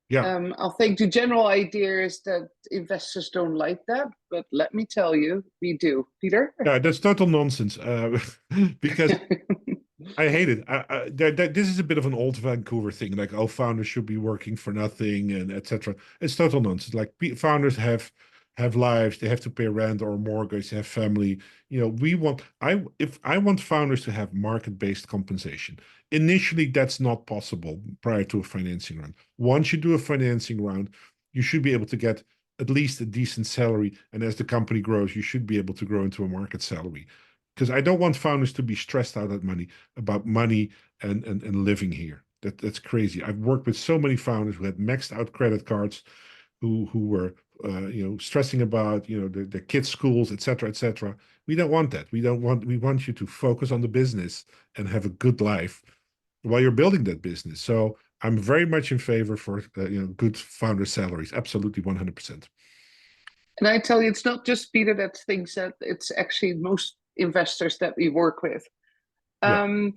Yeah. I think the general idea is that investors don't like that, but let me tell you, we do. Peter? Yeah, that's total nonsense. Because I hate it. This is a bit of an old Vancouver thing. Like, oh, founders should be working for nothing and etc. It's total nonsense. Like, founders have lives. They have to pay rent or mortgage. They have family. If I want founders to have market-based compensation. Initially, that's not possible prior to a financing round. Once you do a financing round, you should be able to get at least a decent salary. And as the company grows, you should be able to grow into a market salary. Because I don't want founders to be stressed out about money and living here. That's crazy. I've worked with so many founders who had maxed out credit cards, who were stressing about their kids' schools, etc., etc. We don't want that. We want you to focus on the business and have a good life while you're building that business. So I'm very much in favor for good founder salaries. Absolutely, 100%. And I tell you, it's not just Peter that thinks that, it's actually most investors that we work with. Yeah.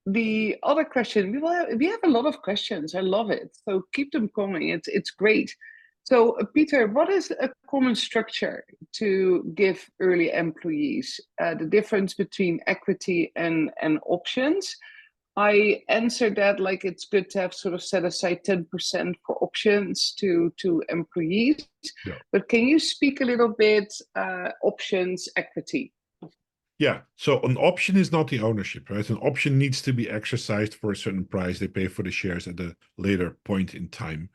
The other question, we have a lot of questions. I love it. So keep them coming. It's great. So Peter, what is a common structure to give early employees? The difference between equity and options? I answered that like it's good to have sort of set aside 10% for options to employees. Yeah. But can you speak a little bit options, equity? Yeah. So an option is not the ownership, right? An option needs to be exercised for a certain price. They pay for the shares at a later point in time.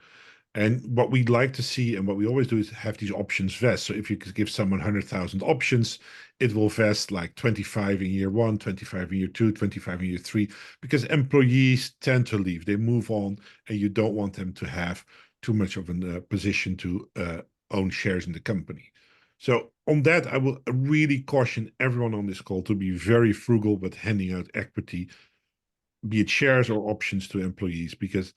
And what we'd like to see, and what we always do, is have these options vest. So if you could give someone 100,000 options, it will vest like 25 in year 1, 25 in year 2, 25 in year 3, because employees tend to leave. They move on, and you don't want them to have too much of a position to own shares in the company. So on that, I will really caution everyone on this call to be very frugal with handing out equity, be it shares or options, to employees, because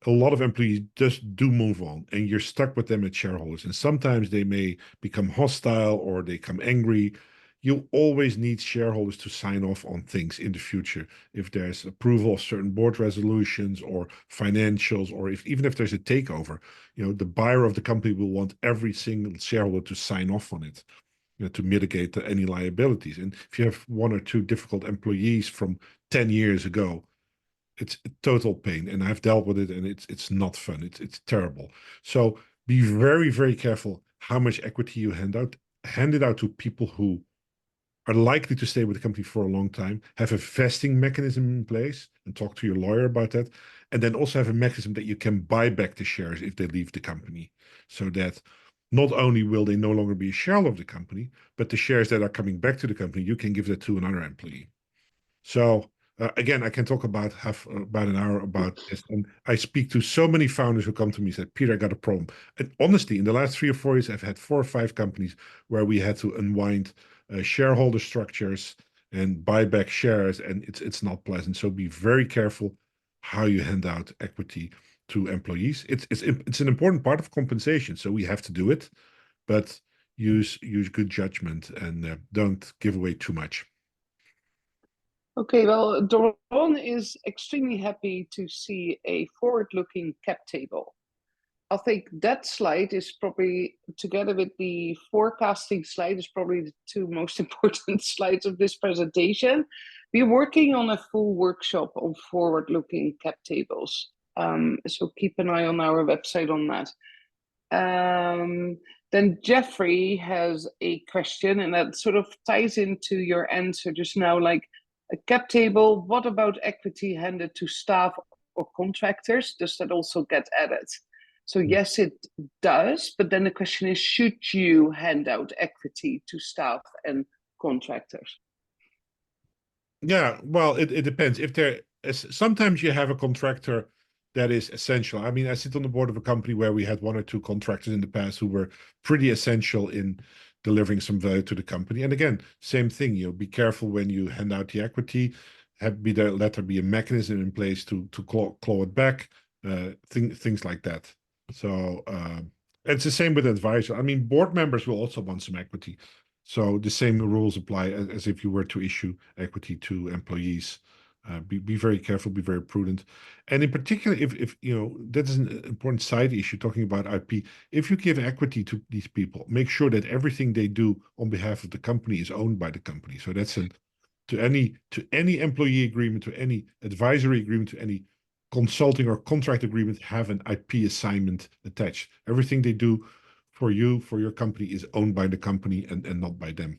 a lot of employees just do move on, and you're stuck with them as shareholders. And sometimes they may become hostile or they become angry. You always need shareholders to sign off on things in the future. If there's approval of certain board resolutions or financials, or even if there's a takeover, the buyer of the company will want every single shareholder to sign off on it, to mitigate any liabilities. And if you have one or two difficult employees from 10 years ago, it's a total pain, and I've dealt with it, and it's not fun. It's terrible. So be very, very careful how much equity you hand out. Hand it out to people who are likely to stay with the company for a long time. Have a vesting mechanism in place, and talk to your lawyer about that. And then also have a mechanism that you can buy back the shares if they leave the company, so that not only will they no longer be a shareholder of the company, but the shares that are coming back to the company, you can give that to another employee. So again, I can talk about about an hour about this, and I speak to so many founders who come to me and say, "Peter, I got a problem." And honestly, in the last 3 or 4 years, I've had 4 or 5 companies where we had to unwind shareholder structures and buy back shares, and it's not pleasant. So be very careful how you hand out equity to employees. It's an important part of compensation, so we have to do it, but use good judgment and don't give away too much. Okay, well, Doron is extremely happy to see a forward-looking cap table. I think that slide is probably, together with the forecasting slide, is probably the two most important slides of this presentation. We're working on a full workshop on forward-looking cap tables. So keep an eye on our website on that. Then Jeffrey has a question, and that sort of ties into your answer just now, like a cap table. What about equity handed to staff or contractors? Does that also get added? So yes, it does, but then the question is, should you hand out equity to staff and contractors? Yeah, well, it depends. If there is, sometimes you have a contractor that is essential. I mean, I sit on the board of a company where we had one or two contractors in the past who were pretty essential in delivering some value to the company. And again, same thing, be careful when you hand out the equity. Let there be a mechanism in place to claw it back, things like that. So it's the same with advisor. I mean, board members will also want some equity. So the same rules apply as if you were to issue equity to employees. Be very careful, be very prudent. And in particular, if that is an important side issue talking about IP. If you give equity to these people, make sure that everything they do on behalf of the company is owned by the company. So that's to any employee agreement, to any advisory agreement, to any consulting or contract agreement, have an IP assignment attached. Everything they do for you, for your company, is owned by the company and not by them.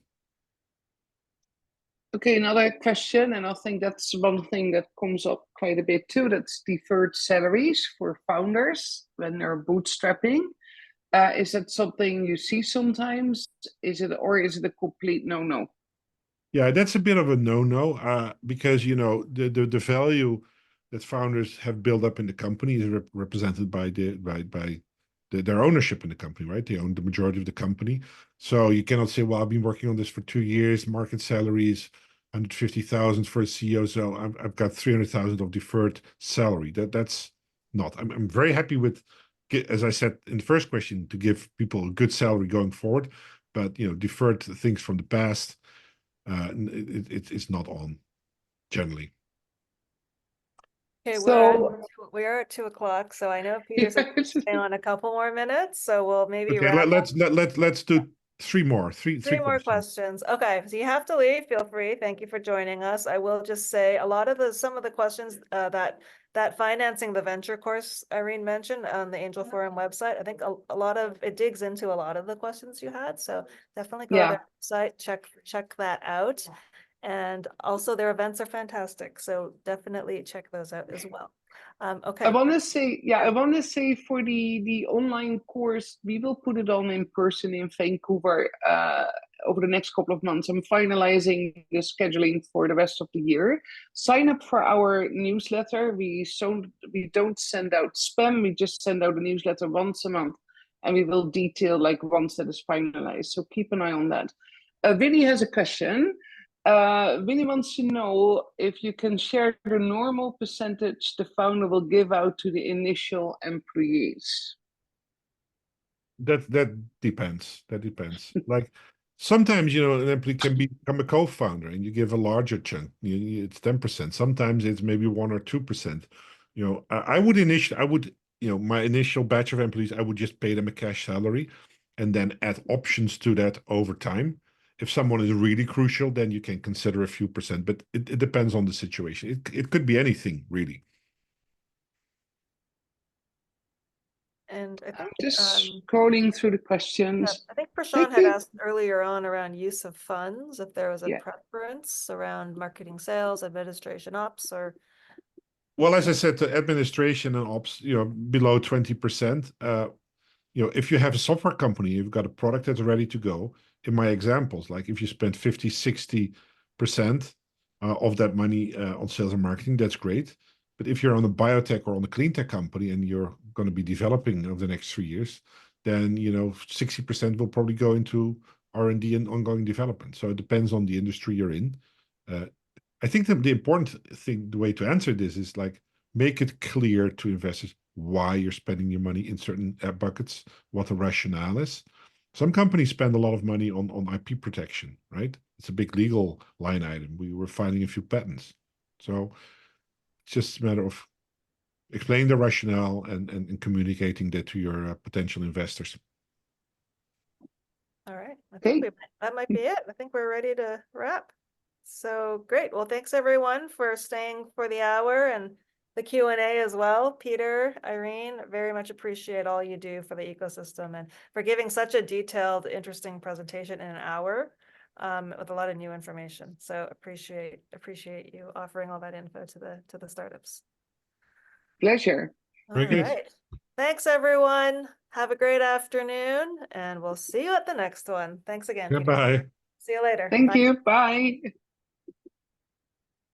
Okay, another question, and I think that's one thing that comes up quite a bit too. That's deferred salaries for founders when they're bootstrapping. Is that something you see sometimes? Is it a complete no-no? Yeah, that's a bit of a no-no, because the value that founders have built up in the company is represented by their ownership in the company, right? They own the majority of the company. So you cannot say, well, I've been working on this for 2 years, market salaries, 150,000 for a CEO, so I've got 300,000 of deferred salary. That's not. I'm very happy with, as I said in the first question, to give people a good salary going forward, but deferred things from the past, it's not on generally. Okay, So we're at 2 o'clock, so I know Peter's stay on a couple more minutes, so we'll maybe Okay, wrap up. let's do three more More questions. Okay, so you have to leave. Feel free. Thank you for joining us. I will just say some of the questions that financing the venture course Irene mentioned on the Angel Forum website. I think a lot of it digs into a lot of the questions you had. So definitely go to their website, check that out. And also their events are fantastic. So definitely check those out as well. Okay. I want to say for the online course, we will put it on in person in Vancouver over the next couple of months. I'm finalizing the scheduling for the rest of the year. Sign up for our newsletter. We don't send out spam. We just send out a newsletter once a month, and we will detail once that is finalized. So keep an eye on that. Vinny has a question. Winnie wants to know if you can share the normal percentage the founder will give out to the initial employees. That depends. That depends. Like sometimes an employee can become a co-founder and you give a larger chunk. It's 10%. Sometimes it's maybe 1 or 2%. I would my initial batch of employees, I would just pay them a cash salary and then add options to that over time. If someone is really crucial, then you can consider a few percent, but it depends on the situation. It could be anything, really. And I think just scrolling through the questions. I think Prashant had asked earlier on around use of funds, if there was a preference around marketing, sales, administration, ops, or. Well, as I said, the administration and ops, below 20%. If you have a software company, you've got a product that's ready to go. In my examples, like if you spend 50, 60% of that money on sales and marketing, that's great. But if you're on a biotech or on a clean tech company and you're going to be developing over the next 3 years, then 60% will probably go into R&D and ongoing development. So it depends on the industry you're in. I think the important thing, the way to answer this is make it clear to investors why you're spending your money in certain buckets, what the rationale is. Some companies spend a lot of money on IP protection, right? It's a big legal line item. We were filing a few patents. So it's just a matter of explaining the rationale and communicating that to your potential investors. All right. I Okay. think that might be it. I think we're ready to wrap. So great. Well, thanks everyone for staying for the hour and the Q&A as well. Peter, Irene, very much appreciate all you do for the ecosystem and for giving such a detailed, interesting presentation in an hour with a lot of new information. So appreciate you offering all that info to the startups. Pleasure. Very All good. right. Thanks everyone. Have a great afternoon and we'll see you at the next one. Thanks again, Peter. Goodbye. See you later. Thank Bye. you. Bye.